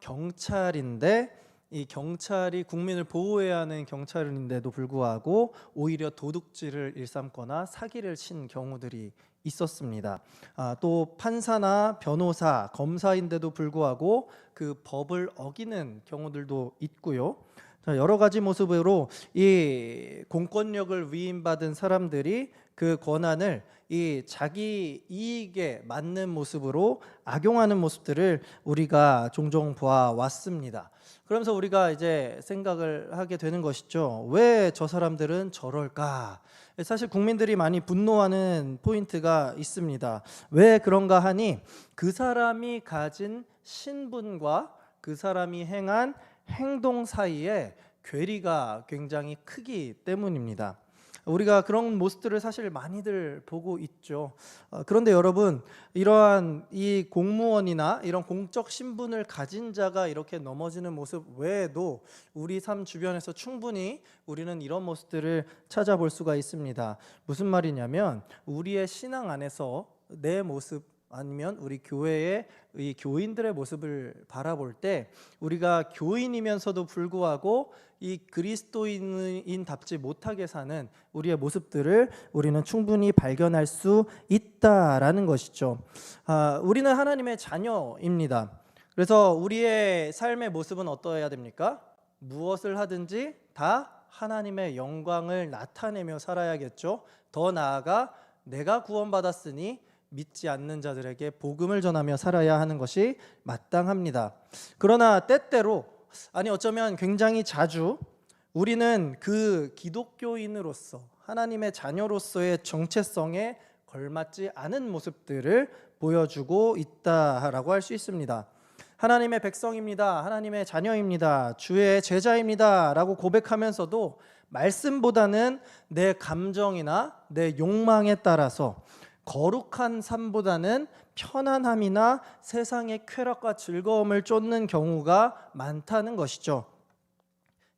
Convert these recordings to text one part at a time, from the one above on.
경찰인데 이 경찰이 국민을 보호해야 하는 경찰인데도 불구하고 오히려 도둑질을 일삼거나 사기를 친 경우들이 있었습니다. 또 판사나 변호사, 검사인데도 불구하고 그 법을 어기는 경우들도 있고요. 여러 가지 모습으로 이 공권력을 위임받은 사람들이 그 권한을 이 자기 이익에 맞는 모습으로 악용하는 모습들을 우리가 종종 보아왔습니다. 그러면서 우리가 이제 생각을 하게 되는 것이죠. 왜 저 사람들은 저럴까? 사실 국민들이 많이 분노하는 포인트가 있습니다. 왜 그런가 하니 그 사람이 가진 신분과 그 사람이 행한 행동 사이에 괴리가 굉장히 크기 때문입니다. 우리가 그런 모습들을 사실 많이들 보고 있죠. 그런데 여러분, 이러한 이 공무원이나 이런 공적 신분을 가진 자가 이렇게 넘어지는 모습 외에도 우리 삶 주변에서 충분히 우리는 이런 모습들을 찾아볼 수가 있습니다. 무슨 말이냐면 우리의 신앙 안에서 내 모습 아니면 우리 교회의 이 교인들의 모습을 바라볼 때 우리가 교인이면서도 불구하고 이 그리스도인답지 못하게 사는 우리의 모습들을 우리는 충분히 발견할 수 있다라는 것이죠. 우리는 하나님의 자녀입니다. 그래서 우리의 삶의 모습은 어떠해야 됩니까? 무엇을 하든지 다 하나님의 영광을 나타내며 살아야겠죠. 더 나아가 내가 구원받았으니 믿지 않는 자들에게 복음을 전하며 살아야 하는 것이 마땅합니다. 그러나 때때로, 아니 어쩌면 굉장히 자주 우리는 그 기독교인으로서 하나님의 자녀로서의 정체성에 걸맞지 않은 모습들을 보여주고 있다라고 할 수 있습니다. 하나님의 백성입니다. 하나님의 자녀입니다. 주의 제자입니다 라고 고백하면서도 말씀보다는 내 감정이나 내 욕망에 따라서 거룩한 삶보다는 편안함이나 세상의 쾌락과 즐거움을 쫓는 경우가 많다는 것이죠.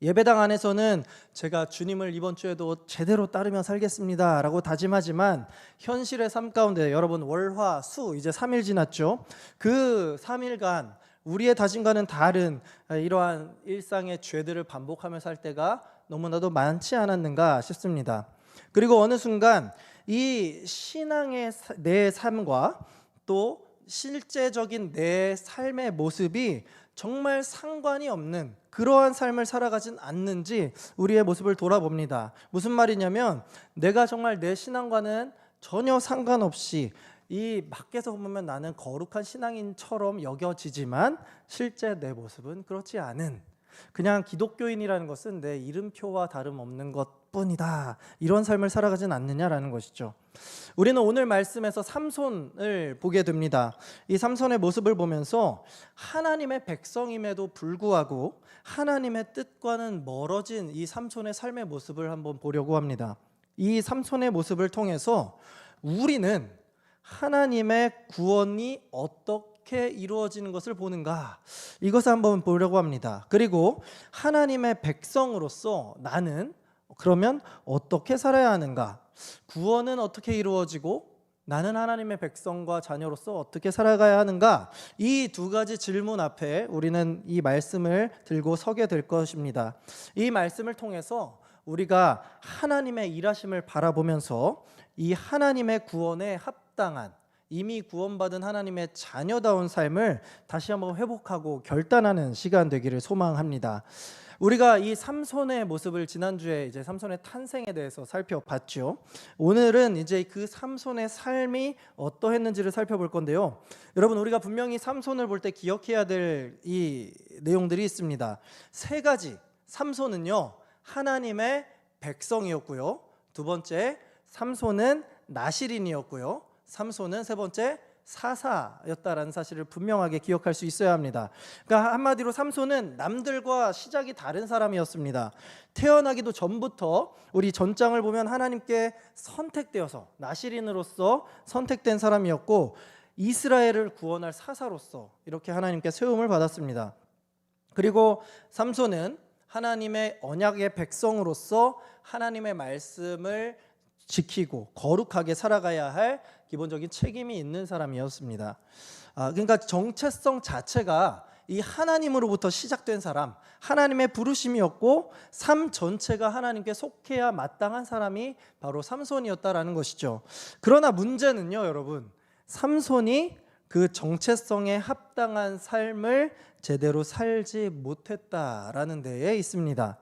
예배당 안에서는 제가 주님을 이번 주에도 제대로 따르며 살겠습니다 라고 다짐하지만 현실의 삶 가운데 여러분 월, 화, 수 이제 3일 지났죠. 그 3일간 우리의 다짐과는 다른 이러한 일상의 죄들을 반복하며 살 때가 너무나도 많지 않았는가 싶습니다. 그리고 어느 순간 이 신앙의 내 삶과 또 실제적인 내 삶의 모습이 정말 상관이 없는 그러한 삶을 살아가진 않는지 우리의 모습을 돌아봅니다. 무슨 말이냐면 내가 정말 내 신앙과는 전혀 상관없이 이 밖에서 보면 나는 거룩한 신앙인처럼 여겨지지만 실제 내 모습은 그렇지 않은, 그냥 기독교인이라는 것은 내 이름표와 다름없는 것뿐이다, 이런 삶을 살아가진 않느냐라는 것이죠. 우리는 오늘 말씀에서 삼손을 보게 됩니다. 이 삼손의 모습을 보면서 하나님의 백성임에도 불구하고 하나님의 뜻과는 멀어진 이 삼손의 삶의 모습을 한번 보려고 합니다. 이 삼손의 모습을 통해서 우리는 하나님의 구원이 어떻게 이루어지는 것을 보는가, 이것을 한번 보려고 합니다. 그리고 하나님의 백성으로서 나는 그러면 어떻게 살아야 하는가, 구원은 어떻게 이루어지고 나는 하나님의 백성과 자녀로서 어떻게 살아가야 하는가, 이 두 가지 질문 앞에 우리는 이 말씀을 들고 서게 될 것입니다. 이 말씀을 통해서 우리가 하나님의 일하심을 바라보면서 이 하나님의 구원에 합당한, 이미 구원받은 하나님의 자녀다운 삶을 다시 한번 회복하고 결단하는 시간 되기를 소망합니다. 우리가 이 삼손의 모습을 지난주에 이제 삼손의 탄생에 대해서 살펴봤죠. 오늘은 이제 그 삼손의 삶이 어떠했는지를 살펴볼 건데요. 여러분, 우리가 분명히 삼손을 볼 때 기억해야 될 이 내용들이 있습니다. 세 가지. 삼손은요, 하나님의 백성이었고요. 두 번째, 삼손은 나실인이었고요. 삼손은 세 번째, 사사였다라는 사실을 분명하게 기억할 수 있어야 합니다. 그러니까 한마디로 삼손은 남들과 시작이 다른 사람이었습니다. 태어나기도 전부터 우리 전장을 보면 하나님께 선택되어서 나실인으로서 선택된 사람이었고 이스라엘을 구원할 사사로서 이렇게 하나님께 세움을 받았습니다. 그리고 삼손은 하나님의 언약의 백성으로서 하나님의 말씀을 지키고 거룩하게 살아가야 할 기본적인 책임이 있는 사람이었습니다. 그러니까 정체성 자체가 이 하나님으로부터 시작된 사람, 하나님의 부르심이었고 삶 전체가 하나님께 속해야 마땅한 사람이 바로 삼손이었다라는 것이죠. 그러나 문제는요, 여러분, 삼손이 그 정체성에 합당한 삶을 제대로 살지 못했다라는 데에 있습니다.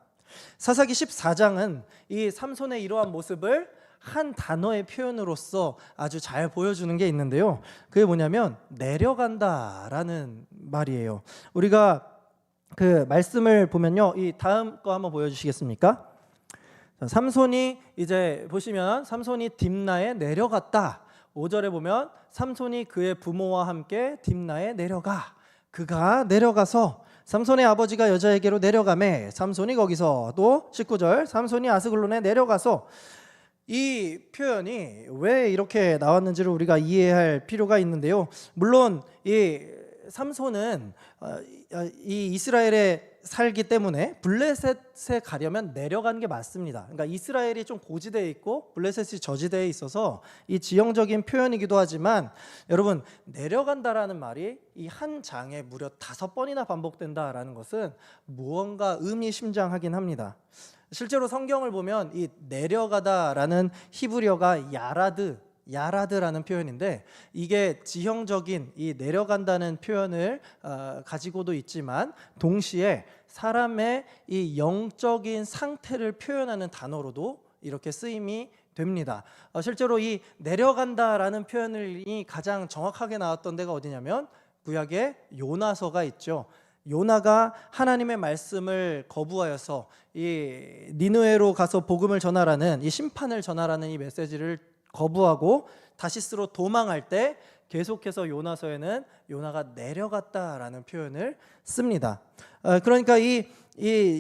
사사기 14장은 이 삼손의 이러한 모습을 한 단어의 표현으로서 아주 잘 보여주는 게 있는데요. 그게 뭐냐면 내려간다라는 말이에요. 우리가 그 말씀을 보면요, 이 다음 거 한번 보여주시겠습니까? 자, 삼손이 이제 보시면 삼손이 딥나에 내려갔다. 5절에 보면 삼손이 그의 부모와 함께 딥나에 내려가. 그가 내려가서 삼손의 아버지가 여자에게로 내려가매 삼손이 거기서 또 19절 삼손이 아스글론에 내려가서 이 표현이 왜 이렇게 나왔는지를 우리가 이해할 필요가 있는데요. 물론 이 삼손은 이 이스라엘에 살기 때문에 블레셋에 가려면 내려가는 게 맞습니다. 그러니까 이스라엘이 좀 고지대에 있고 블레셋이 저지대에 있어서 이 지형적인 표현이기도 하지만 여러분, 내려간다라는 말이 이 한 장에 무려 5번이나 반복된다라는 것은 무언가 의미심장하긴 합니다. 실제로 성경을 보면 이 내려가다라는 히브리어가 야라드라는 표현인데 이게 지형적인 이 내려간다는 표현을 가지고도 있지만 동시에 사람의 이 영적인 상태를 표현하는 단어로도 이렇게 쓰임이 됩니다. 실제로 이 내려간다라는 표현이 가장 정확하게 나왔던 데가 어디냐면 구약에 요나서가 있죠. 요나가 하나님의 말씀을 거부하여서 이 니느웨로 가서 복음을 전하라는 이 심판을 전하라는 이 메시지를 거부하고 다시스로 도망할 때 계속해서 요나서에는 요나가 내려갔다라는 표현을 씁니다. 그러니까 이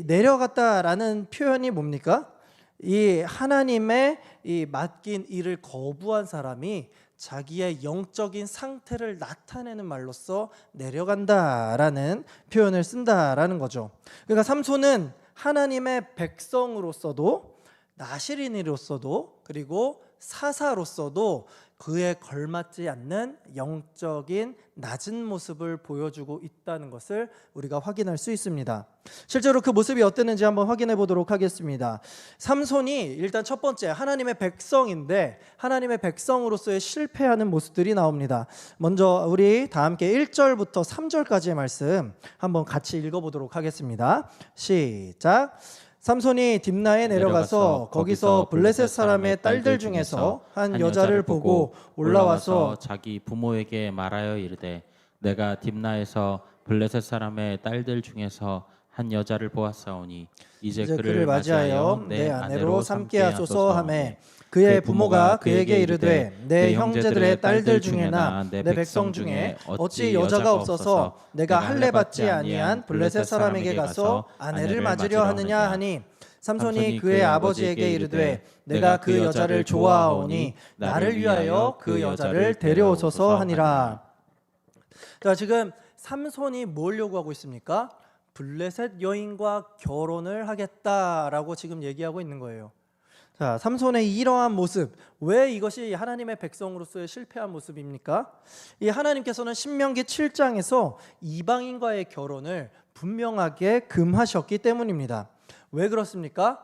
내려갔다라는 표현이 뭡니까? 이 하나님의 이 맡긴 일을 거부한 사람이 자기의 영적인 상태를 나타내는 말로써 내려간다라는 표현을 쓴다라는 거죠. 그러니까 삼손은 하나님의 백성으로서도 나시린이로서도 그리고 사사로서도 그에 걸맞지 않는 영적인 낮은 모습을 보여주고 있다는 것을 우리가 확인할 수 있습니다. 실제로 그 모습이 어땠는지 한번 확인해 보도록 하겠습니다. 삼손이 일단 첫 번째 하나님의 백성인데 하나님의 백성으로서의 실패하는 모습들이 나옵니다. 먼저 우리 다 함께 1절부터 3절까지의 말씀 한번 같이 읽어보도록 하겠습니다. 시작. 삼손이 딥나에 내려가서 거기서 블레셋 사람의 딸들 중에서 한 여자를 보고 올라와서 자기 부모에게 말하여 이르되 내가 딥나에서 블레셋 사람의 딸들 중에서 한 여자를 보았사오니 이제 그를 맞이하여 내 아내로 삼게 하소서 하매 그의 부모가 그에게 이르되 내 형제들의 딸들 중에나 내 백성 중에 어찌 여자가 없어서 내가 할례 받지 아니한 블레셋 사람에게 가서 아내를 맞으려 하느냐 하니 삼손이 그의 아버지에게 이르되 내가 그 여자를 좋아하오니 나를 위하여 그 여자를 데려오소서 하니라. 자, 지금 삼손이 뭘 요구하고 있습니까? 블레셋 여인과 결혼을 하겠다라고 지금 얘기하고 있는 거예요. 자, 삼손의 이러한 모습, 왜 이것이 하나님의 백성으로서의 실패한 모습입니까? 이 하나님께서는 신명기 7장에서 이방인과의 결혼을 분명하게 금하셨기 때문입니다. 왜 그렇습니까?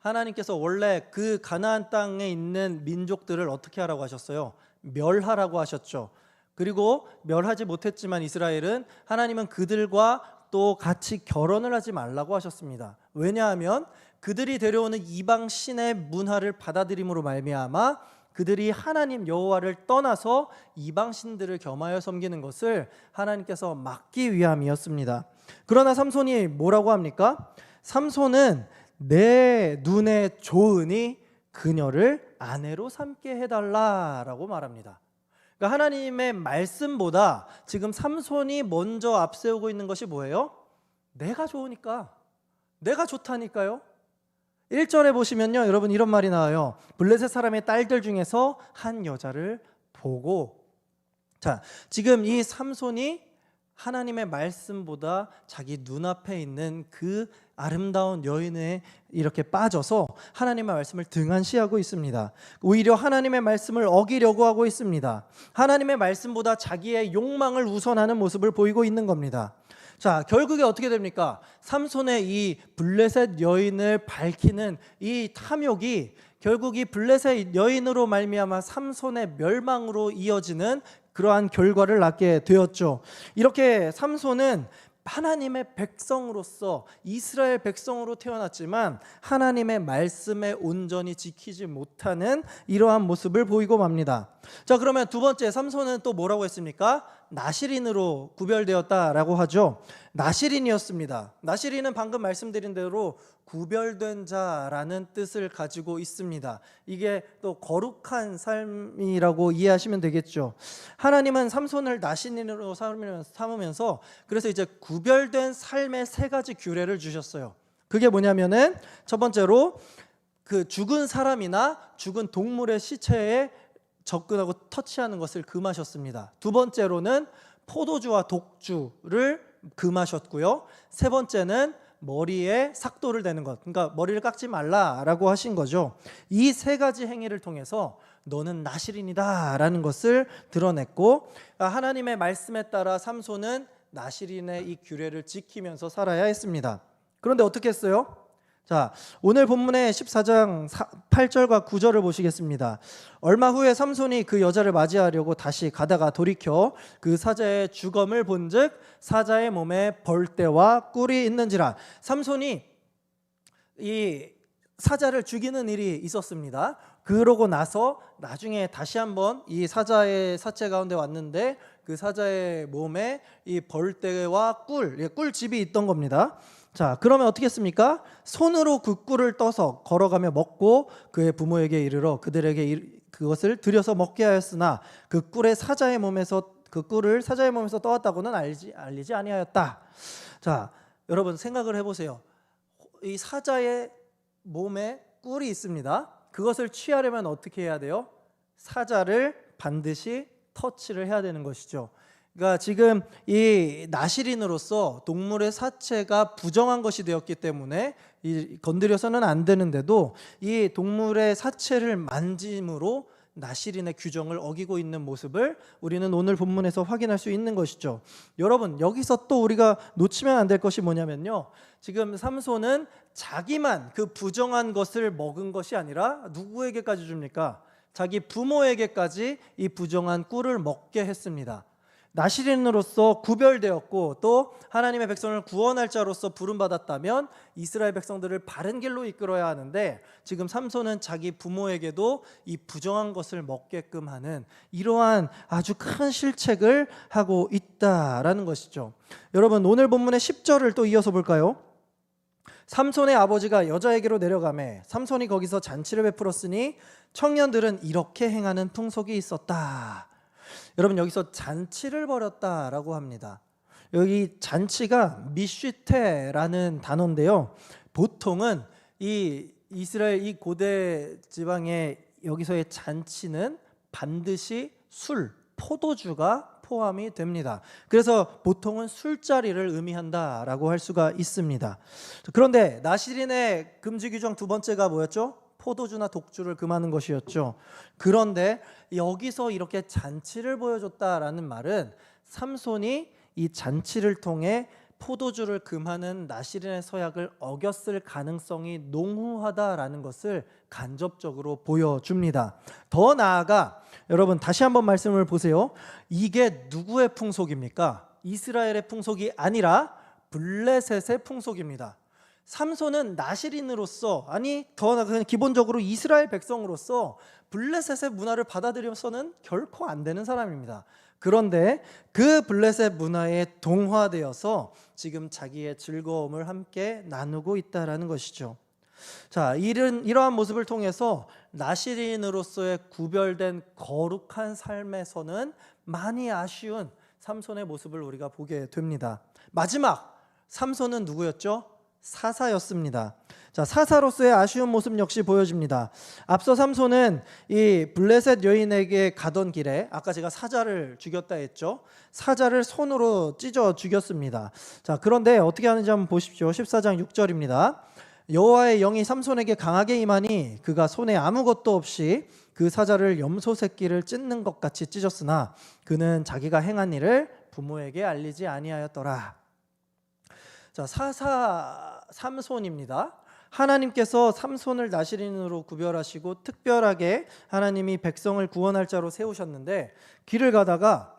하나님께서 원래 그 가나안 땅에 있는 민족들을 어떻게 하라고 하셨어요? 멸하라고 하셨죠. 그리고 멸하지 못했지만 이스라엘은 하나님은 그들과 또 같이 결혼을 하지 말라고 하셨습니다. 왜냐하면 그들이 데려오는 이방 신의 문화를 받아들임으로 말미암아 그들이 하나님 여호와를 떠나서 이방 신들을 겸하여 섬기는 것을 하나님께서 막기 위함이었습니다. 그러나 삼손이 뭐라고 합니까? 삼손은 내 눈에 좋으니 그녀를 아내로 삼게 해달라라고 말합니다. 그러니까 하나님의 말씀보다 지금 삼손이 먼저 앞세우고 있는 것이 뭐예요? 내가 좋으니까, 내가 좋다니까요. 1절에 보시면요, 여러분 이런 말이 나와요. 블레셋 사람의 딸들 중에서 한 여자를 보고. 자, 지금 이 삼손이 하나님의 말씀보다 자기 눈앞에 있는 그 아름다운 여인에 이렇게 빠져서 하나님의 말씀을 등한시하고 있습니다. 오히려 하나님의 말씀을 어기려고 하고 있습니다. 하나님의 말씀보다 자기의 욕망을 우선하는 모습을 보이고 있는 겁니다. 자, 결국에 어떻게 됩니까? 삼손의 이 블레셋 여인을 밝히는 이 탐욕이 결국 이 블레셋 여인으로 말미암아 삼손의 멸망으로 이어지는 그러한 결과를 낳게 되었죠. 이렇게 삼손은 하나님의 백성으로서 이스라엘 백성으로 태어났지만 하나님의 말씀에 온전히 지키지 못하는 이러한 모습을 보이고 맙니다. 자, 그러면 두 번째, 삼손은 또 뭐라고 했습니까? 나실인으로 구별되었다라고 하죠. 나실인이었습니다. 나실인은 방금 말씀드린 대로 구별된 자라는 뜻을 가지고 있습니다. 이게 또 거룩한 삶이라고 이해하시면 되겠죠. 하나님은 삼손을 나실인으로 삼으면서 그래서 이제 구별된 삶의 세 가지 규례를 주셨어요. 그게 뭐냐면은 첫 번째로 그 죽은 사람이나 죽은 동물의 시체에 접근하고 터치하는 것을 금하셨습니다. 두 번째로는 포도주와 독주를 금하셨고요. 세 번째는 머리에 삭도를 대는 것, 그러니까 머리를 깎지 말라라고 하신 거죠. 이 세 가지 행위를 통해서 너는 나실인이다라는 것을 드러냈고, 하나님의 말씀에 따라 삼손은 나실인의 이 규례를 지키면서 살아야 했습니다. 그런데 어떻게 했어요? 자, 오늘 본문의 14장 8절과 9절을 보시겠습니다. 얼마 후에 삼손이 그 여자를 맞이하려고 다시 가다가 돌이켜 그 사자의 주검을 본즉 사자의 몸에 벌떼와 꿀이 있는지라. 삼손이 이 사자를 죽이는 일이 있었습니다. 그러고 나서 나중에 다시 한번 이 사자의 사체 가운데 왔는데 그 사자의 몸에 이 벌떼와 꿀집이 있던 겁니다. 자, 그러면 어떻게 했습니까? 손으로 그 꿀을 떠서 걸어가며 먹고 그의 부모에게 이르러 그들에게 그것을 들여서 먹게 하였으나 그 꿀을 사자의 몸에서 떠왔다고는 알리지 아니하였다. 자, 여러분 생각을 해보세요. 이 사자의 몸에 꿀이 있습니다. 그것을 취하려면 어떻게 해야 돼요? 사자를 반드시 터치를 해야 되는 것이죠. 그러니까 지금 이 나실인으로서 동물의 사체가 부정한 것이 되었기 때문에 건드려서는 안 되는데도 이 동물의 사체를 만짐으로 나실인의 규정을 어기고 있는 모습을 우리는 오늘 본문에서 확인할 수 있는 것이죠. 여러분, 여기서 또 우리가 놓치면 안 될 것이 뭐냐면요, 지금 삼손은 자기만 그 부정한 것을 먹은 것이 아니라 누구에게까지 줍니까? 자기 부모에게까지 이 부정한 꿀을 먹게 했습니다. 나실인으로서 구별되었고 또 하나님의 백성을 구원할 자로서 부름받았다면 이스라엘 백성들을 바른 길로 이끌어야 하는데 지금 삼손은 자기 부모에게도 이 부정한 것을 먹게끔 하는 이러한 아주 큰 실책을 하고 있다라는 것이죠. 여러분, 오늘 본문의 10절을 또 이어서 볼까요? 삼손의 아버지가 여자에게로 내려가매 삼손이 거기서 잔치를 베풀었으니 청년들은 이렇게 행하는 풍속이 있었다. 여러분, 여기서 잔치를 벌였다라고 합니다. 여기 잔치가 미쉬테라는 단어인데요, 보통은 이 이스라엘 이 고대 지방의 여기서의 잔치는 반드시 술, 포도주가 포함이 됩니다. 그래서 보통은 술자리를 의미한다라고 할 수가 있습니다. 그런데 나실인의 금지 규정 두 번째가 뭐였죠? 포도주나 독주를 금하는 것이었죠. 그런데 여기서 이렇게 잔치를 보여줬다라는 말은 삼손이 이 잔치를 통해 포도주를 금하는 나실인의 서약을 어겼을 가능성이 농후하다라는 것을 간접적으로 보여줍니다. 더 나아가 여러분 다시 한번 말씀을 보세요. 이게 누구의 풍속입니까? 이스라엘의 풍속이 아니라 블레셋의 풍속입니다. 삼손은 나실인으로서, 아니 더 나아가 기본적으로 이스라엘 백성으로서 블레셋의 문화를 받아들여서는 결코 안 되는 사람입니다. 그런데 그 블레셋 문화에 동화되어서 지금 자기의 즐거움을 함께 나누고 있다라는 것이죠. 자, 이러한 모습을 통해서 나실인으로서의 구별된 거룩한 삶에서는 많이 아쉬운 삼손의 모습을 우리가 보게 됩니다. 마지막, 삼손은 누구였죠? 사사였습니다. 자, 사사로서의 아쉬운 모습 역시 보여집니다. 앞서 삼손은 이 블레셋 여인에게 가던 길에 아까 제가 사자를 죽였다 했죠. 사자를 손으로 찢어 죽였습니다. 자, 그런데 어떻게 하는지 한번 보십시오. 14장 6절입니다. 여호와의 영이 삼손에게 강하게 임하니 그가 손에 아무것도 없이 그 사자를 염소 새끼를 찢는 것 같이 찢었으나 그는 자기가 행한 일을 부모에게 알리지 아니하였더라. 자, 사사 삼손입니다. 하나님께서 삼손을 나시린으로 구별하시고 특별하게 하나님이 백성을 구원할 자로 세우셨는데, 길을 가다가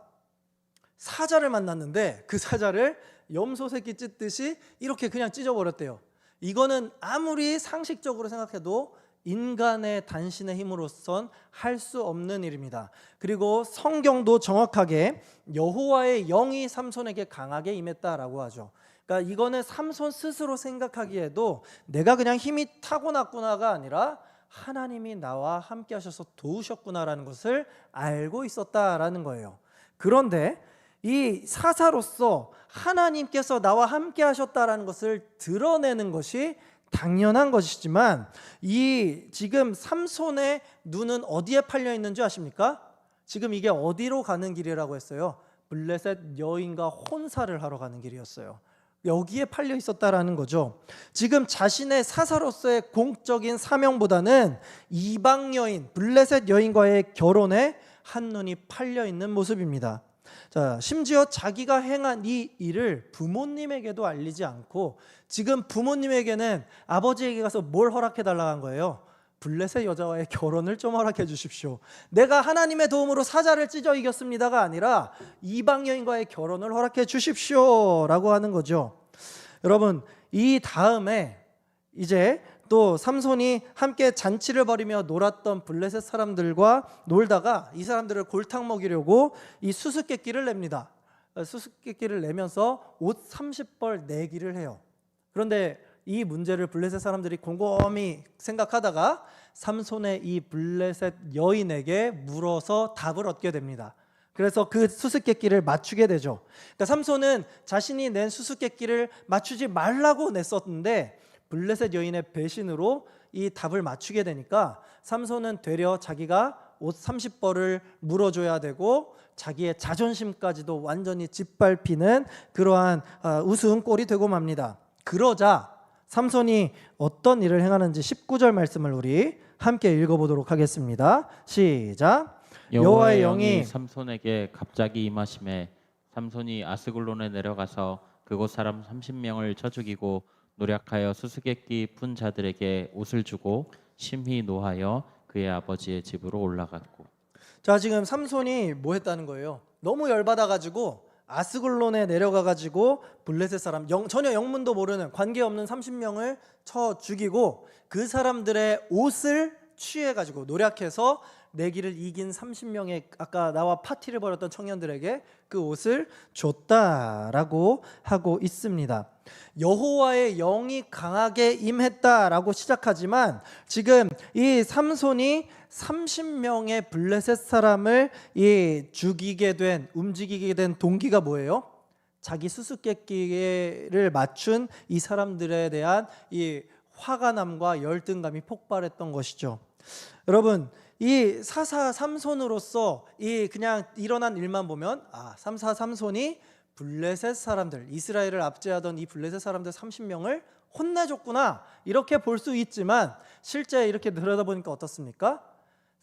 사자를 만났는데 그 사자를 염소 새끼 찢듯이 이렇게 그냥 찢어버렸대요. 이거는 아무리 상식적으로 생각해도 인간의 단신의 힘으로선 할 수 없는 일입니다. 그리고 성경도 정확하게 여호와의 영이 삼손에게 강하게 임했다라고 하죠. 그러니까 이거는 삼손 스스로 생각하기에도 내가 그냥 힘이 타고났구나가 아니라 하나님이 나와 함께 하셔서 도우셨구나라는 것을 알고 있었다라는 거예요. 그런데 이 사사로서 하나님께서 나와 함께 하셨다라는 것을 드러내는 것이 당연한 것이지만, 이 지금 삼손의 눈은 어디에 팔려 있는 줄 아십니까? 지금 이게 어디로 가는 길이라고 했어요? 블레셋 여인과 혼사를 하러 가는 길이었어요. 여기에 팔려 있었다라는 거죠. 지금 자신의 사사로서의 공적인 사명보다는 이방 여인, 블레셋 여인과의 결혼에 한눈이 팔려 있는 모습입니다. 자, 심지어 자기가 행한 이 일을 부모님에게도 알리지 않고 지금 부모님에게는 아버지에게 가서 뭘 허락해 달라고 한 거예요? 블레셋 여자와의 결혼을 좀 허락해 주십시오. 내가 하나님의 도움으로 사자를 찢어 이겼습니다가 아니라 이방 여인과의 결혼을 허락해 주십시오 라고 하는 거죠. 여러분, 이 다음에 이제 또 삼손이 함께 잔치를 벌이며 놀았던 블레셋 사람들과 놀다가 이 사람들을 골탕 먹이려고 이 수수께끼를 냅니다. 수수께끼를 내면서 옷 30벌 내기를 해요. 그런데 이 문제를 블레셋 사람들이 곰곰이 생각하다가 삼손의 이 블레셋 여인에게 물어서 답을 얻게 됩니다. 그래서 그 수수께끼를 맞추게 되죠. 그러니까 삼손은 자신이 낸 수수께끼를 맞추지 말라고 냈었는데 블레셋 여인의 배신으로 이 답을 맞추게 되니까 삼손은 되려 자기가 옷 30벌을 물어줘야 되고 자기의 자존심까지도 완전히 짓밟히는 그러한 우스운 꼴이 되고 맙니다. 그러자 삼손이 어떤 일을 행하는지 19절 말씀을 우리 함께 읽어보도록 하겠습니다. 시작. 여호와의 영이 삼손에게 갑자기 임하심에 삼손이 아스글론에 내려가서 그곳 사람 30명을 쳐 죽이고 노력하여 수수께끼 푼 자들에게 옷을 주고 심히 노하여 그의 아버지의 집으로 올라갔고. 자, 지금 삼손이 뭐 했다는 거예요? 너무 열받아가지고 아스글론에 내려가가지고 블레셋 사람 전혀 영문도 모르는 관계없는 30명을 쳐 죽이고 그 사람들의 옷을 취해가지고 노력해서 내기를 이긴 30명의 아까 나와 파티를 벌였던 청년들에게 그 옷을 줬다라고 하고 있습니다. 여호와의 영이 강하게 임했다라고 시작하지만 지금 이 삼손이 30명의 블레셋 사람을 죽이게 된, 움직이게 된 동기가 뭐예요? 자기 수수께끼를 맞춘 이 사람들에 대한 이 화가남과 열등감이 폭발했던 것이죠. 여러분, 이 사사 삼손으로서 이 그냥 일어난 일만 보면 사사 삼손이 블레셋 사람들, 이스라엘을 압제하던 이 블레셋 사람들 30명을 혼내줬구나 이렇게 볼 수 있지만 실제 이렇게 들여다보니까 어떻습니까?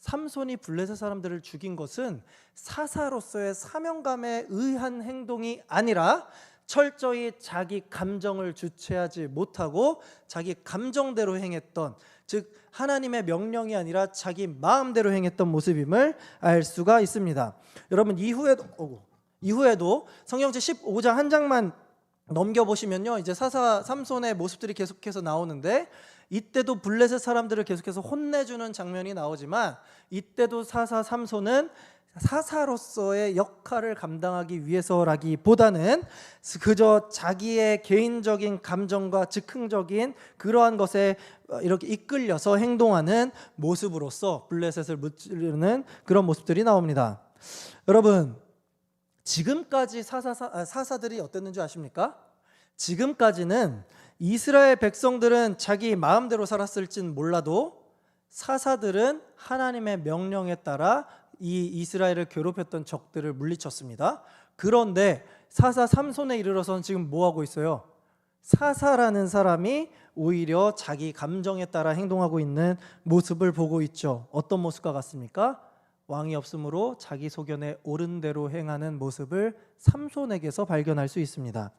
삼손이 블레셋 사람들을 죽인 것은 사사로서의 사명감에 의한 행동이 아니라 철저히 자기 감정을 주체하지 못하고 자기 감정대로 행했던, 즉 하나님의 명령이 아니라 자기 마음대로 행했던 모습임을 알 수가 있습니다. 여러분, 이후에도 성경책 15장 한 장만 넘겨보시면요, 이제 사사 삼손의 모습들이 계속해서 나오는데 이때도 블레셋 사람들을 계속해서 혼내주는 장면이 나오지만 이때도 사사 삼손은 사사로서의 역할을 감당하기 위해서라기보다는 그저 자기의 개인적인 감정과 즉흥적인 그러한 것에 이렇게 이끌려서 행동하는 모습으로서 블레셋을 무찌르는 그런 모습들이 나옵니다. 여러분, 지금까지 사사들이 어땠는지 아십니까? 지금까지는 이스라엘 백성들은 자기 마음대로 살았을진 몰라도 사사들은 하나님의 명령에 따라 이 이스라엘을 괴롭혔던 적들을 물리쳤습니다. 그런데 사사 삼손에 이르러서는 지금 뭐하고 있어요? 사사라는 사람이 오히려 자기 감정에 따라 행동하고 있는 모습을 보고 있죠. 어떤 모습과 같습니까? 왕이 없으므로 자기 소견에 옳은 대로 행하는 모습을 삼손에게서 발견할 수 있습니다.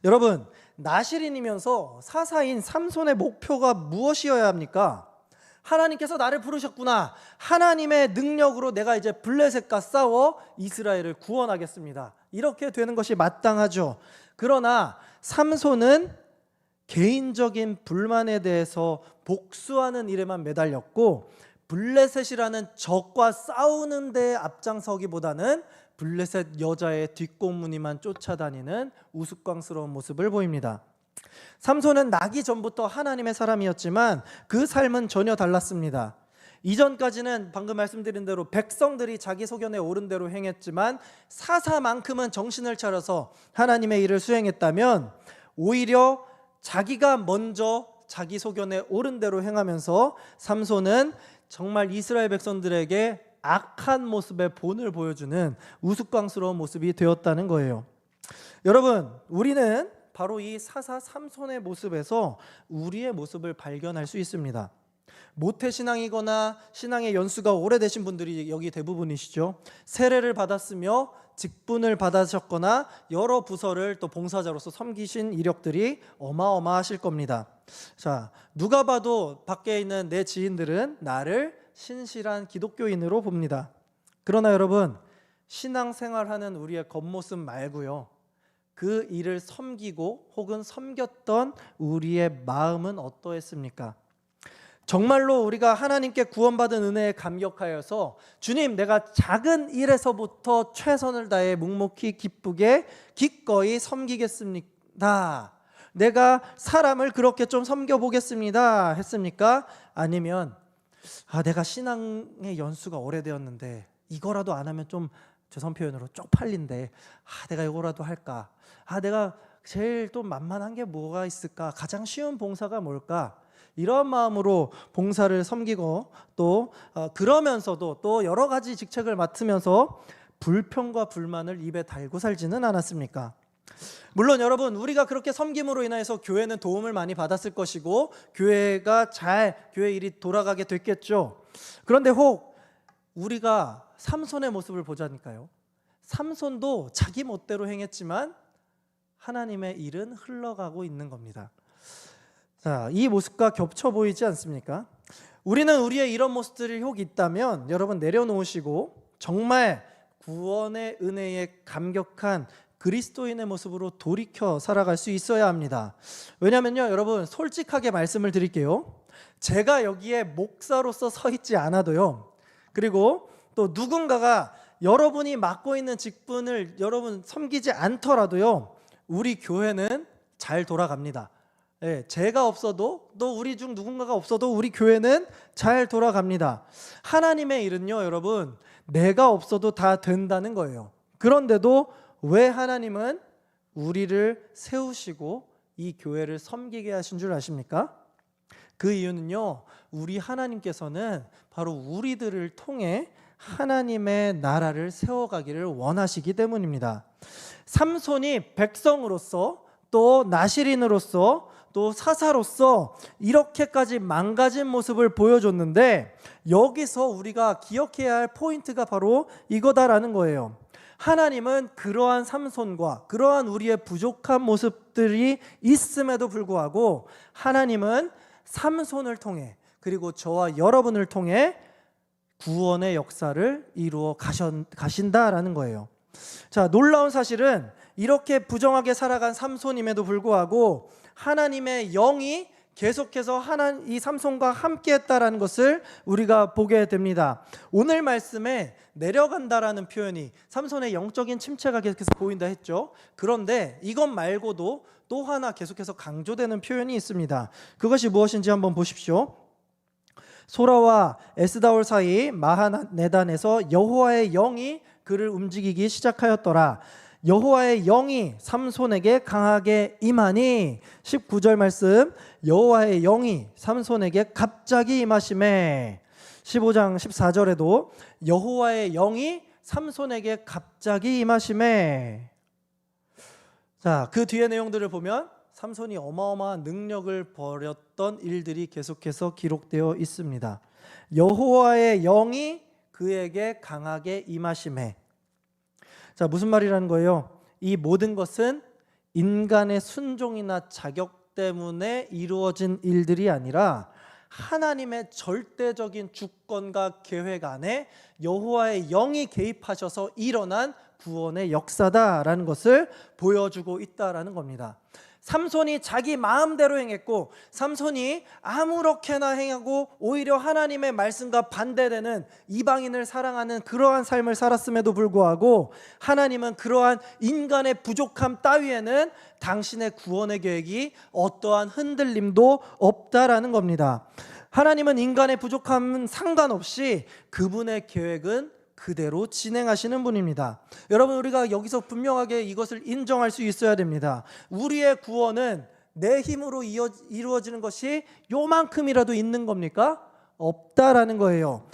여러분, 나실인이면서 사사인 삼손의 목표가 무엇이어야 합니까? 하나님께서 나를 부르셨구나. 하나님의 능력으로 내가 이제 블레셋과 싸워 이스라엘을 구원하겠습니다. 이렇게 되는 것이 마땅하죠. 그러나 삼손은 개인적인 불만에 대해서 복수하는 일에만 매달렸고, 블레셋이라는 적과 싸우는 데 앞장서기보다는 블레셋 여자의 뒷공무니만 쫓아다니는 우스꽝스러운 모습을 보입니다. 삼손은 나기 전부터 하나님의 사람이었지만 그 삶은 전혀 달랐습니다. 이전까지는 방금 말씀드린 대로 백성들이 자기 소견에 옳은 대로 행했지만 사사만큼은 정신을 차려서 하나님의 일을 수행했다면, 오히려 자기가 먼저 자기 소견에 옳은 대로 행하면서 삼손은 정말 이스라엘 백성들에게 악한 모습의 본을 보여주는 우스꽝스러운 모습이 되었다는 거예요. 여러분, 우리는 바로 이 사사 삼손의 모습에서 우리의 모습을 발견할 수 있습니다. 모태신앙이거나 신앙의 연수가 오래되신 분들이 여기 대부분이시죠. 세례를 받았으며 직분을 받으셨거나 여러 부서를 또 봉사자로서 섬기신 이력들이 어마어마하실 겁니다. 자, 누가 봐도 밖에 있는 내 지인들은 나를 신실한 기독교인으로 봅니다. 그러나 여러분, 신앙생활하는 우리의 겉모습 말고요, 그 일을 섬기고 혹은 섬겼던 우리의 마음은 어떠했습니까? 정말로 우리가 하나님께 구원받은 은혜에 감격하여서 주님, 내가 작은 일에서부터 최선을 다해 묵묵히 기쁘게 기꺼이 섬기겠습니다, 내가 사람을 그렇게 좀 섬겨보겠습니다 했습니까? 아니면 내가 신앙의 연수가 오래되었는데 이거라도 안 하면 좀, 죄송 표현으로 쪽팔린데 내가 이거라도 할까? 내가 제일 또 만만한 게 뭐가 있을까? 가장 쉬운 봉사가 뭘까? 이런 마음으로 봉사를 섬기고 또 그러면서도 또 여러 가지 직책을 맡으면서 불평과 불만을 입에 달고 살지는 않았습니까? 물론 여러분, 우리가 그렇게 섬김으로 인해서 교회는 도움을 많이 받았을 것이고 교회가 교회 일이 돌아가게 됐겠죠. 그런데 혹 우리가 삼손의 모습을 보자니까요. 삼손도 자기 멋대로 행했지만 하나님의 일은 흘러가고 있는 겁니다. 자, 이 모습과 겹쳐 보이지 않습니까? 우리는 우리의 이런 모습들이 혹 있다면 여러분, 내려놓으시고 정말 구원의 은혜에 감격한 그리스도인의 모습으로 돌이켜 살아갈 수 있어야 합니다. 왜냐면요, 여러분, 솔직하게 말씀을 드릴게요. 제가 여기에 목사로서 서 있지 않아도요, 그리고 또 누군가가 여러분이 맡고 있는 직분을 여러분 섬기지 않더라도요, 우리 교회는 잘 돌아갑니다. 제가 없어도, 또 우리 중 누군가가 없어도 우리 교회는 잘 돌아갑니다. 하나님의 일은요, 여러분, 내가 없어도 다 된다는 거예요. 그런데도 왜 하나님은 우리를 세우시고 이 교회를 섬기게 하신 줄 아십니까? 그 이유는요, 우리 하나님께서는 바로 우리들을 통해 하나님의 나라를 세워가기를 원하시기 때문입니다. 삼손이 백성으로서, 또 나실인으로서, 또 사사로서 이렇게까지 망가진 모습을 보여줬는데, 여기서 우리가 기억해야 할 포인트가 바로 이거다라는 거예요. 하나님은 그러한 삼손과 그러한 우리의 부족한 모습들이 있음에도 불구하고 하나님은 삼손을 통해, 그리고 저와 여러분을 통해 구원의 역사를 이루어 가신다라는 거예요. 자, 놀라운 사실은 이렇게 부정하게 살아간 삼손임에도 불구하고 하나님의 영이 계속해서 이 삼손과 함께했다라는 것을 우리가 보게 됩니다. 오늘 말씀에 내려간다라는 표현이 삼손의 영적인 침체가 계속해서 보인다 했죠. 그런데 이것 말고도 또 하나 계속해서 강조되는 표현이 있습니다. 그것이 무엇인지 한번 보십시오. 소라와 에스다올 사이 마하네단에서 여호와의 영이 그를 움직이기 시작하였더라. 여호와의 영이 삼손에게 강하게 임하니, 19절 말씀, 여호와의 영이 삼손에게 갑자기 임하시매. 15장 14절에도 여호와의 영이 삼손에게 갑자기 임하시매. 자, 그 뒤의 내용들을 보면 삼손이 어마어마한 능력을 벌였던 일들이 계속해서 기록되어 있습니다. 여호와의 영이 그에게 강하게 임하시매. 자, 무슨 말이라는 거예요? 이 모든 것은 인간의 순종이나 자격 때문에 이루어진 일들이 아니라 하나님의 절대적인 주권과 계획 안에 여호와의 영이 개입하셔서 일어난 구원의 역사다라는 것을 보여주고 있다라는 겁니다. 삼손이 자기 마음대로 행했고, 삼손이 아무렇게나 행하고 오히려 하나님의 말씀과 반대되는 이방인을 사랑하는 그러한 삶을 살았음에도 불구하고 하나님은 그러한 인간의 부족함 따위에는 당신의 구원의 계획이 어떠한 흔들림도 없다라는 겁니다. 하나님은 인간의 부족함은 상관없이 그분의 계획은 그대로 진행하시는 분입니다. 여러분, 우리가 여기서 분명하게 이것을 인정할 수 있어야 됩니다. 우리의 구원은 내 힘으로 이루어지는 것이 요만큼이라도 있는 겁니까? 없다라는 거예요.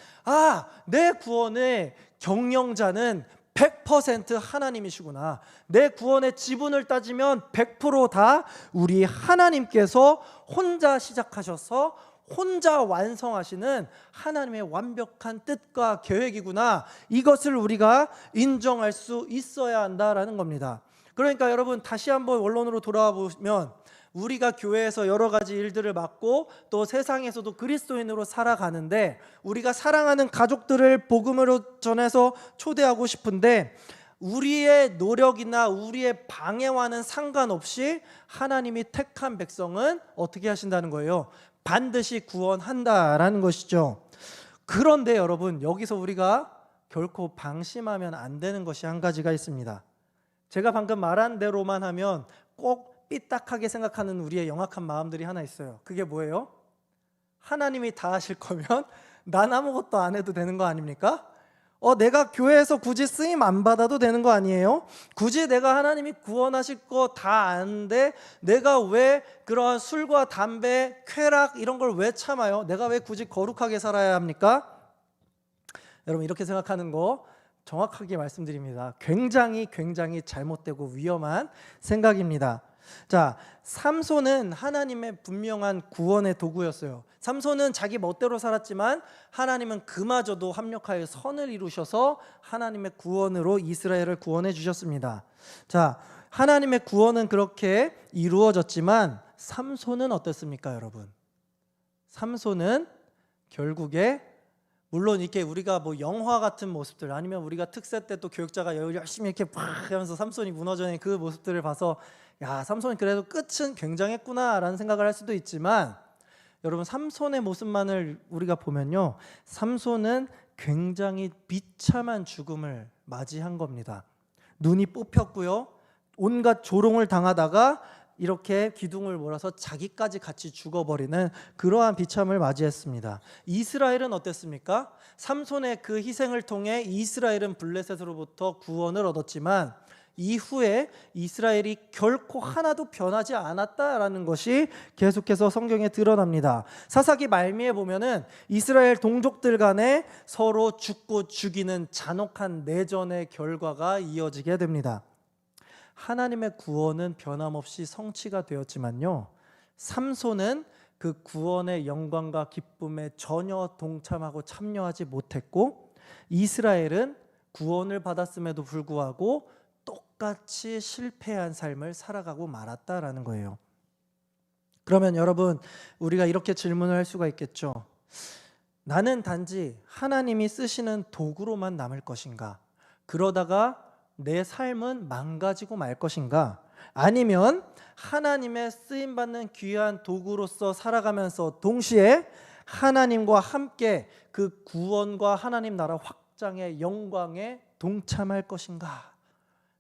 내 구원의 경영자는 100% 하나님이시구나. 내 구원의 지분을 따지면 100% 다 우리 하나님께서 혼자 시작하셔서 혼자 완성하시는 하나님의 완벽한 뜻과 계획이구나. 이것을 우리가 인정할 수 있어야 한다라는 겁니다. 그러니까 여러분, 다시 한번 원론으로 돌아와 보면 우리가 교회에서 여러 가지 일들을 맡고 또 세상에서도 그리스도인으로 살아가는데, 우리가 사랑하는 가족들을 복음으로 전해서 초대하고 싶은데 우리의 노력이나 우리의 방해와는 상관없이 하나님이 택한 백성은 어떻게 하신다는 거예요? 반드시 구원한다라는 것이죠. 그런데 여러분, 여기서 우리가 결코 방심하면 안 되는 것이 한 가지가 있습니다. 제가 방금 말한 대로만 하면 꼭 삐딱하게 생각하는 우리의 영악한 마음들이 하나 있어요. 그게 뭐예요? 하나님이 다 하실 거면 난 아무것도 안 해도 되는 거 아닙니까? 내가 교회에서 굳이 쓰임 안 받아도 되는 거 아니에요? 굳이 내가 하나님이 구원하실 거 다 아는데 내가 왜 그러한 술과 담배, 쾌락 이런 걸 왜 참아요? 내가 왜 굳이 거룩하게 살아야 합니까? 여러분, 이렇게 생각하는 거 정확하게 말씀드립니다. 굉장히 잘못되고 위험한 생각입니다. 자, 삼손은 하나님의 분명한 구원의 도구였어요. 삼손은 자기 멋대로 살았지만 하나님은 그마저도 합력하여 선을 이루셔서 하나님의 구원으로 이스라엘을 구원해 주셨습니다. 자, 하나님의 구원은 그렇게 이루어졌지만 삼손은 어땠습니까, 여러분? 삼손은 결국에, 물론 이렇게 우리가 뭐 영화 같은 모습들, 아니면 우리가 특세 때 또 교육자가 열심히 이렇게 팍 하면서 삼손이 무너져낸 그 모습들을 봐서 야, 삼손이 그래도 끝은 굉장했구나라는 생각을 할 수도 있지만, 여러분, 삼손의 모습만을 우리가 보면요, 삼손은 굉장히 비참한 죽음을 맞이한 겁니다. 눈이 뽑혔고요, 온갖 조롱을 당하다가 이렇게 기둥을 몰아서 자기까지 같이 죽어버리는 그러한 비참을 맞이했습니다. 이스라엘은 어땠습니까? 삼손의 그 희생을 통해 이스라엘은 블레셋으로부터 구원을 얻었지만 이후에 이스라엘이 결코 하나도 변하지 않았다라는 것이 계속해서 성경에 드러납니다. 사사기 말미에 보면은 이스라엘 동족들 간에 서로 죽고 죽이는 잔혹한 내전의 결과가 이어지게 됩니다. 하나님의 구원은 변함없이 성취가 되었지만요, 삼손은 그 구원의 영광과 기쁨에 전혀 동참하고 참여하지 못했고, 이스라엘은 구원을 받았음에도 불구하고 똑같이 실패한 삶을 살아가고 말았다라는 거예요. 그러면 여러분, 우리가 이렇게 질문을 할 수가 있겠죠. 나는 단지 하나님이 쓰시는 도구로만 남을 것인가? 그러다가 내 삶은 망가지고 말 것인가? 아니면 하나님의 쓰임받는 귀한 도구로서 살아가면서 동시에 하나님과 함께 그 구원과 하나님 나라 확장의 영광에 동참할 것인가?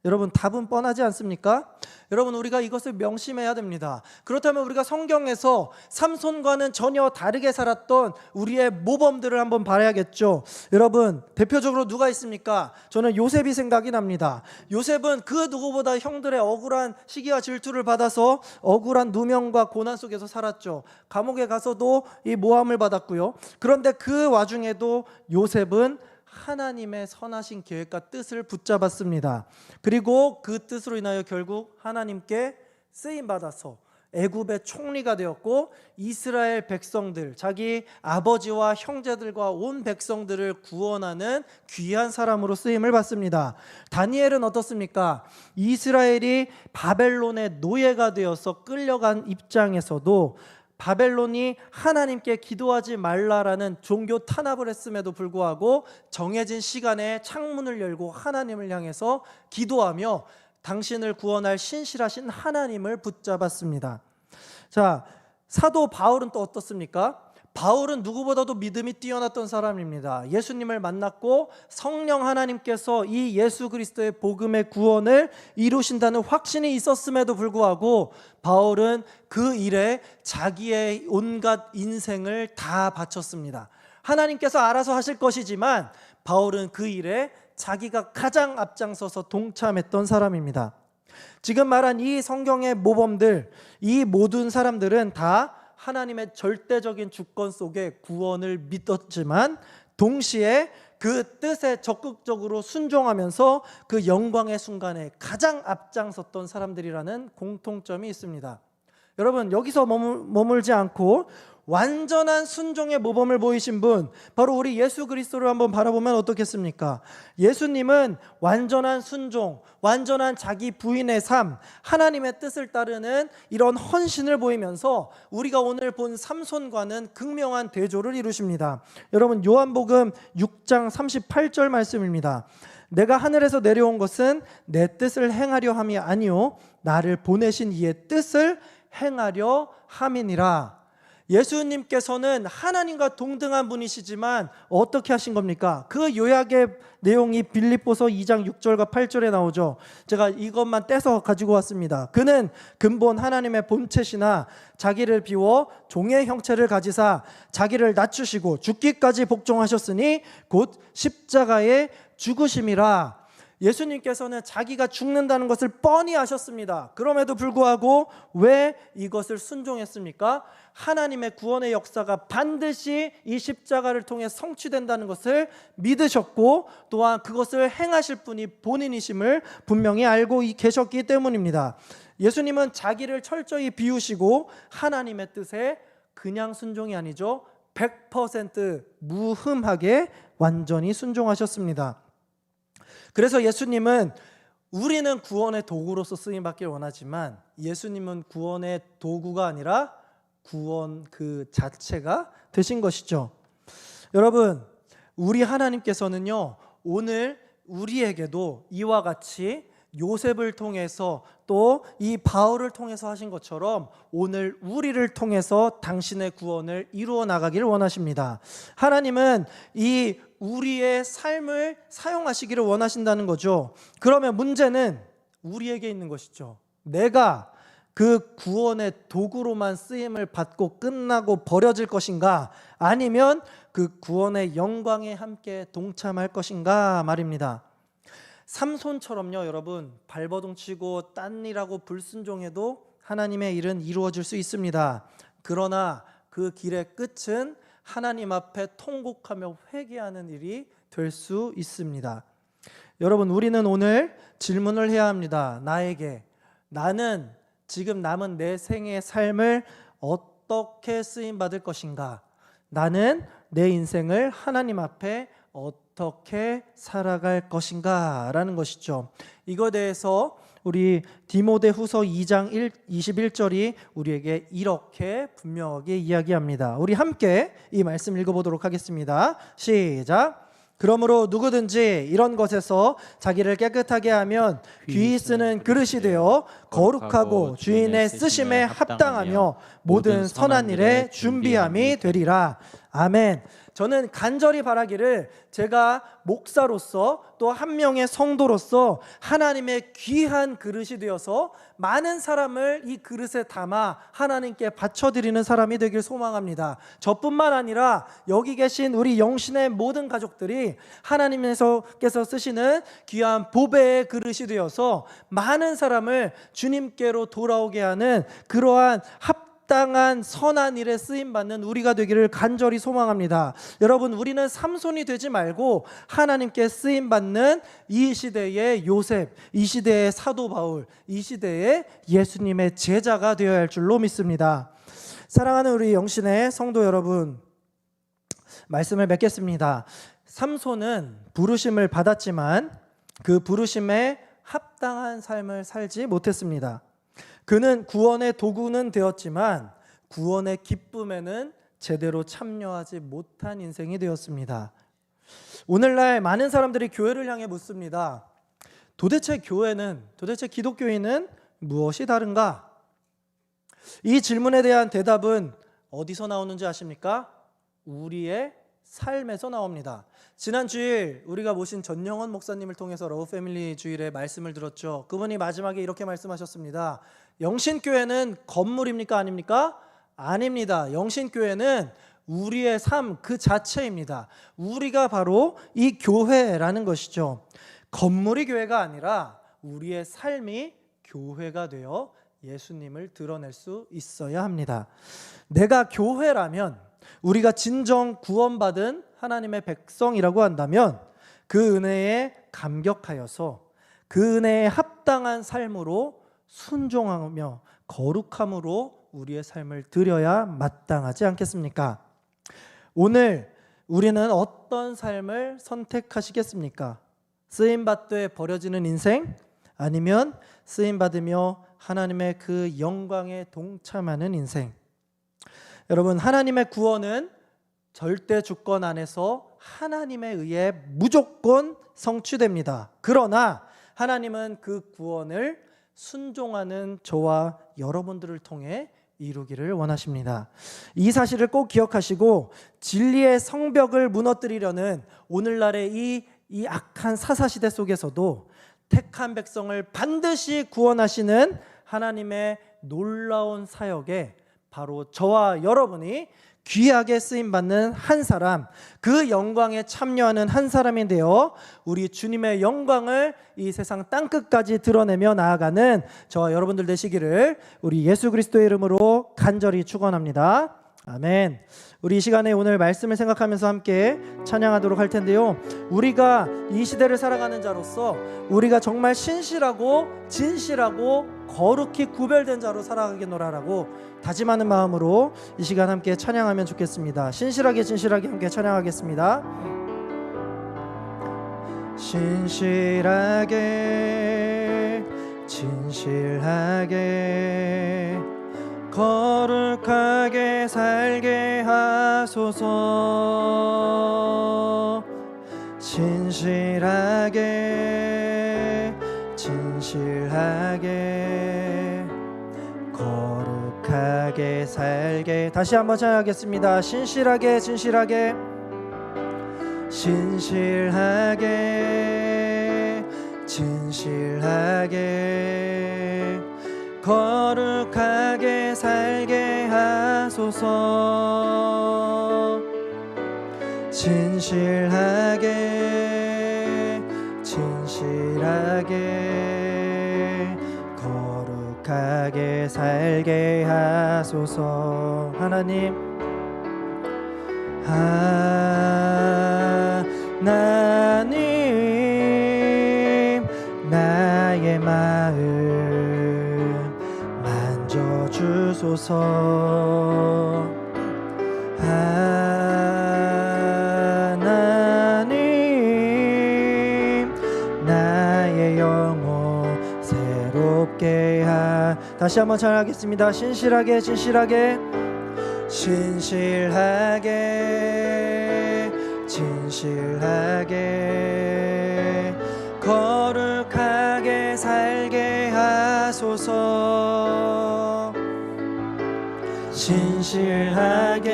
여러분, 답은 뻔하지 않습니까? 여러분, 우리가 이것을 명심해야 됩니다. 그렇다면 우리가 성경에서 삼손과는 전혀 다르게 살았던 우리의 모범들을 한번 봐야겠죠. 여러분, 대표적으로 누가 있습니까? 저는 요셉이 생각이 납니다. 요셉은 그 누구보다 형들의 억울한 시기와 질투를 받아서 억울한 누명과 고난 속에서 살았죠. 감옥에 가서도 이 모함을 받았고요. 그런데 그 와중에도 요셉은 하나님의 선하신 계획과 뜻을 붙잡았습니다. 그리고 그 뜻으로 인하여 결국 하나님께 쓰임받아서 애굽의 총리가 되었고 이스라엘 백성들, 자기 아버지와 형제들과 온 백성들을 구원하는 귀한 사람으로 쓰임을 받습니다. 다니엘은 어떻습니까? 이스라엘이 바벨론의 노예가 되어서 끌려간 입장에서도 바벨론이 하나님께 기도하지 말라라는 종교 탄압을 했음에도 불구하고 정해진 시간에 창문을 열고 하나님을 향해서 기도하며 당신을 구원할 신실하신 하나님을 붙잡았습니다. 자, 사도 바울은 또 어떻습니까? 바울은 누구보다도 믿음이 뛰어났던 사람입니다. 예수님을 만났고 성령 하나님께서 이 예수 그리스도의 복음의 구원을 이루신다는 확신이 있었음에도 불구하고 바울은 그 일에 자기의 온갖 인생을 다 바쳤습니다. 하나님께서 알아서 하실 것이지만 바울은 그 일에 자기가 가장 앞장서서 동참했던 사람입니다. 지금 말한 이 성경의 모범들, 이 모든 사람들은 다 하나님의 절대적인 주권 속에 구원을 믿었지만 동시에 그 뜻에 적극적으로 순종하면서 그 영광의 순간에 가장 앞장섰던 사람들이라는 공통점이 있습니다. 여러분, 여기서 머물지 않고 완전한 순종의 모범을 보이신 분, 바로 우리 예수 그리스도를 한번 바라보면 어떻겠습니까? 예수님은 완전한 순종, 완전한 자기 부인의 삶, 하나님의 뜻을 따르는 이런 헌신을 보이면서 우리가 오늘 본 삼손과는 극명한 대조를 이루십니다. 여러분, 요한복음 6장 38절 말씀입니다. 내가 하늘에서 내려온 것은 내 뜻을 행하려 함이 아니요 나를 보내신 이의 뜻을 행하려 함이니라. 예수님께서는 하나님과 동등한 분이시지만 어떻게 하신 겁니까? 그 요약의 내용이 빌립보서 2장 6절과 8절에 나오죠. 제가 이것만 떼서 가지고 왔습니다. 그는 근본 하나님의 본체시나 자기를 비워 종의 형체를 가지사 자기를 낮추시고 죽기까지 복종하셨으니 곧 십자가에 죽으심이라. 예수님께서는 자기가 죽는다는 것을 뻔히 아셨습니다. 그럼에도 불구하고 왜 이것을 순종했습니까? 하나님의 구원의 역사가 반드시 이 십자가를 통해 성취된다는 것을 믿으셨고 또한 그것을 행하실 분이 본인이심을 분명히 알고 계셨기 때문입니다. 예수님은 자기를 철저히 비우시고 하나님의 뜻에 그냥 순종이 아니죠, 100% 무흠하게 완전히 순종하셨습니다. 그래서 예수님은 우리는 구원의 도구로서 쓰임받길 원하지만 예수님은 구원의 도구가 아니라 구원 그 자체가 되신 것이죠. 여러분, 우리 하나님께서는요, 오늘 우리에게도 이와 같이 요셉을 통해서 또 이 바울을 통해서 하신 것처럼 오늘 우리를 통해서 당신의 구원을 이루어 나가기를 원하십니다. 하나님은 이 우리의 삶을 사용하시기를 원하신다는 거죠. 그러면 문제는 우리에게 있는 것이죠. 내가 그 구원의 도구로만 쓰임을 받고 끝나고 버려질 것인가, 아니면 그 구원의 영광에 함께 동참할 것인가 말입니다. 삼손처럼요, 여러분, 발버둥 치고 딴 일하고 불순종해도 하나님의 일은 이루어질 수 있습니다. 그러나 그 길의 끝은 하나님 앞에 통곡하며 회개하는 일이 될 수 있습니다. 여러분, 우리는 오늘 질문을 해야 합니다. 나는 지금 남은 내 생의 삶을 어떻게 쓰임받을 것인가? 나는 내 인생을 하나님 앞에 어떻게 살아갈 것인가? 라는 것이죠. 이거에 대해서 우리 디모데후서 2장 21절이 우리에게 이렇게 분명하게 이야기합니다. 우리 함께 이 말씀 읽어보도록 하겠습니다. 시작. 그러므로 누구든지 이런 것에서 자기를 깨끗하게 하면 귀 쓰는 그릇이 되어 거룩하고 주인의 쓰심에 합당하며 모든 선한 일에 준비함이 되리라. 아멘. 저는 간절히 바라기를 제가 목사로서 또 한 명의 성도로서 하나님의 귀한 그릇이 되어서 많은 사람을 이 그릇에 담아 하나님께 바쳐드리는 사람이 되길 소망합니다. 저뿐만 아니라 여기 계신 우리 영신의 모든 가족들이 하나님께서 쓰시는 귀한 보배의 그릇이 되어서 많은 사람을 주님께로 돌아오게 하는 그러한 합당한 선한 일에 쓰임받는 우리가 되기를 간절히 소망합니다. 여러분, 우리는 삼손이 되지 말고 하나님께 쓰임받는 이 시대의 요셉, 이 시대의 사도 바울, 이 시대의 예수님의 제자가 되어야 할 줄로 믿습니다. 사랑하는 우리 영신의 성도 여러분, 말씀을 맺겠습니다. 삼손은 부르심을 받았지만 그 부르심에 합당한 삶을 살지 못했습니다. 그는 구원의 도구는 되었지만 구원의 기쁨에는 제대로 참여하지 못한 인생이 되었습니다. 오늘날 많은 사람들이 교회를 향해 묻습니다. 도대체 기독교인은 무엇이 다른가? 이 질문에 대한 대답은 어디서 나오는지 아십니까? 우리의 삶에서 나옵니다. 지난 주일 우리가 모신 전영원 목사님을 통해서 러브 패밀리 주일에 말씀을 들었죠. 그분이 마지막에 이렇게 말씀하셨습니다. 영신교회는 건물입니까? 아닙니까? 아닙니다. 영신교회는 우리의 삶 그 자체입니다. 우리가 바로 이 교회라는 것이죠. 건물이 교회가 아니라 우리의 삶이 교회가 되어 예수님을 드러낼 수 있어야 합니다. 내가 교회라면, 우리가 진정 구원받은 하나님의 백성이라고 한다면 그 은혜에 감격하여서 그 은혜에 합당한 삶으로 순종하며 거룩함으로 우리의 삶을 드려야 마땅하지 않겠습니까? 오늘 우리는 어떤 삶을 선택하시겠습니까? 쓰임받되 버려지는 인생, 아니면 쓰임받으며 하나님의 그 영광에 동참하는 인생. 여러분, 하나님의 구원은 절대 주권 안에서 하나님에 의해 무조건 성취됩니다. 그러나 하나님은 그 구원을 순종하는 저와 여러분들을 통해 이루기를 원하십니다. 이 사실을 꼭 기억하시고 진리의 성벽을 무너뜨리려는 오늘날의 이 악한 사사시대 속에서도 택한 백성을 반드시 구원하시는 하나님의 놀라운 사역에 바로 저와 여러분이 귀하게 쓰임받는 한 사람, 그 영광에 참여하는 한 사람이 되어 우리 주님의 영광을 이 세상 땅끝까지 드러내며 나아가는 저와 여러분들 되시기를 우리 예수 그리스도의 이름으로 간절히 축원합니다. 아멘. 우리 이 시간에 오늘 말씀을 생각하면서 함께 찬양하도록 할 텐데요, 우리가 이 시대를 살아가는 자로서 우리가 정말 신실하고 진실하고 거룩히 구별된 자로 살아가겠노라라고 다짐하는 마음으로 이 시간 함께 찬양하면 좋겠습니다. 신실하게 진실하게 함께 찬양하겠습니다. 신실하게 진실하게 거룩하게 살게 하소서. 진실하게 진실하게 거룩하게 살게. 다시 한번 찬양하겠습니다. 신실하게 진실하게 신실하게 진실하게 거룩하게 살게 하소서. 진실하게 진실하게 거룩하게 살게 하소서. 하나님, 하나님 나의 마음 만져주소서. 하나님 나의 영혼 새롭게 다시 한번 찬양하겠습니다. 신실하게 진실하게 신실하게 진실하게 거룩하게 살게 하소서. 진실하게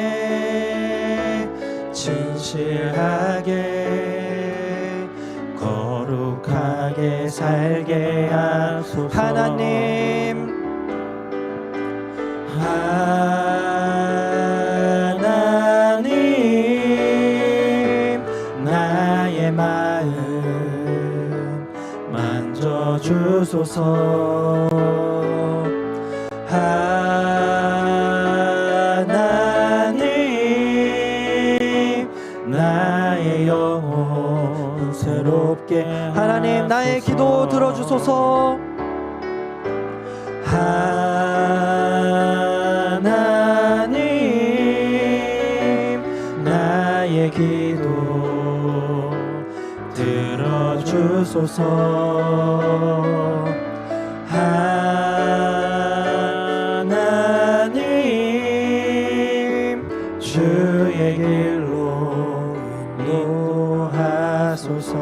진실하게 거룩하게 살게 하소서. 하나님 하나님 나의 마음 만져주소서. 하나님 기도 들어주소서. 하나님 나의 기도 들어주소서. 하나님 주의 길로 인도하소서.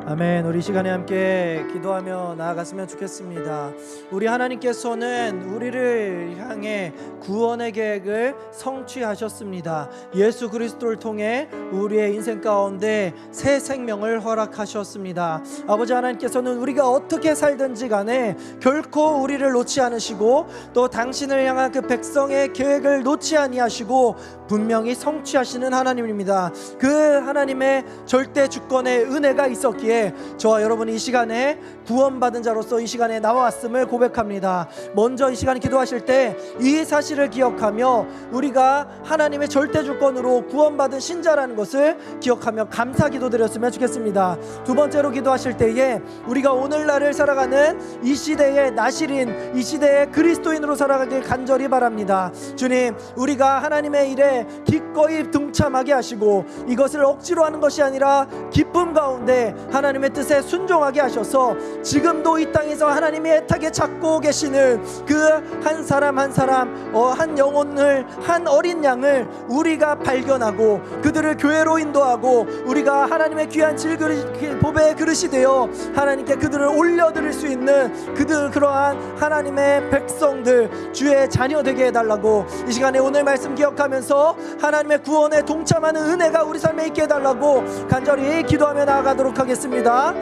아멘. 우리 시간에 함께 기도하며 나아갔으면 좋겠습니다. 우리 하나님께서는 우리를 향해 구원의 계획을 성취하셨습니다. 예수 그리스도를 통해 우리의 인생 가운데 새 생명을 허락하셨습니다. 아버지 하나님께서는 우리가 어떻게 살든지 간에 결코 우리를 놓지 않으시고 또 당신을 향한 그 백성의 계획을 놓지 아니하시고 분명히 성취하시는 하나님입니다. 그 하나님의 절대 주권의 은혜가 있었기에 저와 여러분이 이 시간에 구원받은 자로서 이 시간에 나왔음을 고백합니다. 먼저 이 시간에 기도하실 때 이 사실을 기억하며 우리가 하나님의 절대 주권으로 구원받은 신자라는 것을 기억하며 감사 기도 드렸으면 좋겠습니다. 두 번째로 기도하실 때에 우리가 오늘날을 살아가는 이 시대의 나실인, 이 시대의 그리스도인으로 살아가길 간절히 바랍니다. 주님, 우리가 하나님의 일에 기꺼이 동참하게 하시고 이것을 억지로 하는 것이 아니라 기쁨 가운데 하나님의 뜻에 순종하게 하셔서 지금도 이 땅에서 하나님이 애타게 찾고 계시는 그 한 사람 한 사람, 한 영혼을, 한 어린 양을 우리가 발견하고 그들을 교회로 인도하고 우리가 하나님의 귀한 보배의 그릇이 되어 하나님께 그들을 올려드릴 수 있는 그러한 하나님의 백성들, 주의 자녀 되게 해달라고 이 시간에 오늘 말씀 기억하면서 하나님의 구원에 동참하는 은혜가 우리 삶에 있게 해달라고 간절히 기도하며 나아가도록 하겠습니다.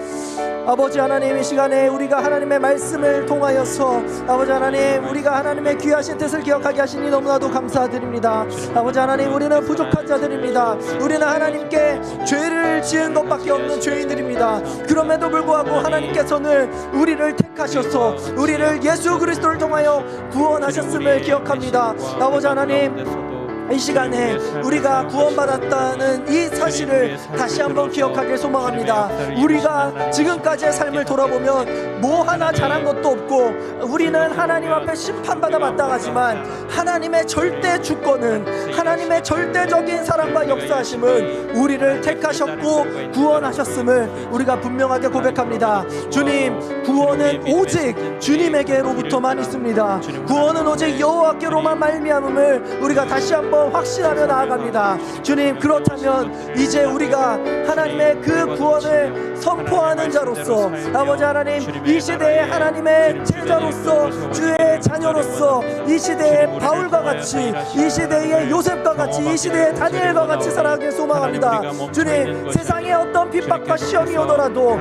아버지 하나님, 이 시간에 우리가 하나님의 말씀을 통하여서 아버지 하나님, 우리가 하나님의 귀하신 뜻을 기억하게 하시니 너무나도 감사드립니다. 아버지 하나님, 우리는 부족한 자들입니다. 우리는 하나님께 죄를 지은 것밖에 없는 죄인들입니다. 그럼에도 불구하고 하나님께서는 우리를 택하셔서 우리를 예수 그리스도를 통하여 구원하셨음을 기억합니다. 아버지 하나님, 이 시간에 우리가 구원받았다는 이 사실을 다시 한번 기억하길 소망합니다. 우리가 지금까지의 삶을 돌아보면 뭐 하나 잘한 것도 없고 우리는 하나님 앞에 심판받아 마땅하지만 하나님의 절대 주권은, 하나님의 절대적인 사랑과 역사하심은 우리를 택하셨고 구원하셨음을 우리가 분명하게 고백합니다. 주님, 구원은 오직 주님에게로부터만 있습니다. 구원은 오직 여호와께로만 말미암음을 우리가 다시 한번 확신하며 나아갑니다. 주님, 그렇다면 이제 우리가 하나님의 그 구원을 선포하는 자로서 아버지 하나님, 이 시대의 하나님의 제자로서 주의 자녀로서 이 시대의 바울과 같이, 이 시대의 요셉과 같이, 이 시대의 다니엘과 같이 살아가길 소망합니다. 주님, 세상에 어떤 핍박과 시험이 오더라도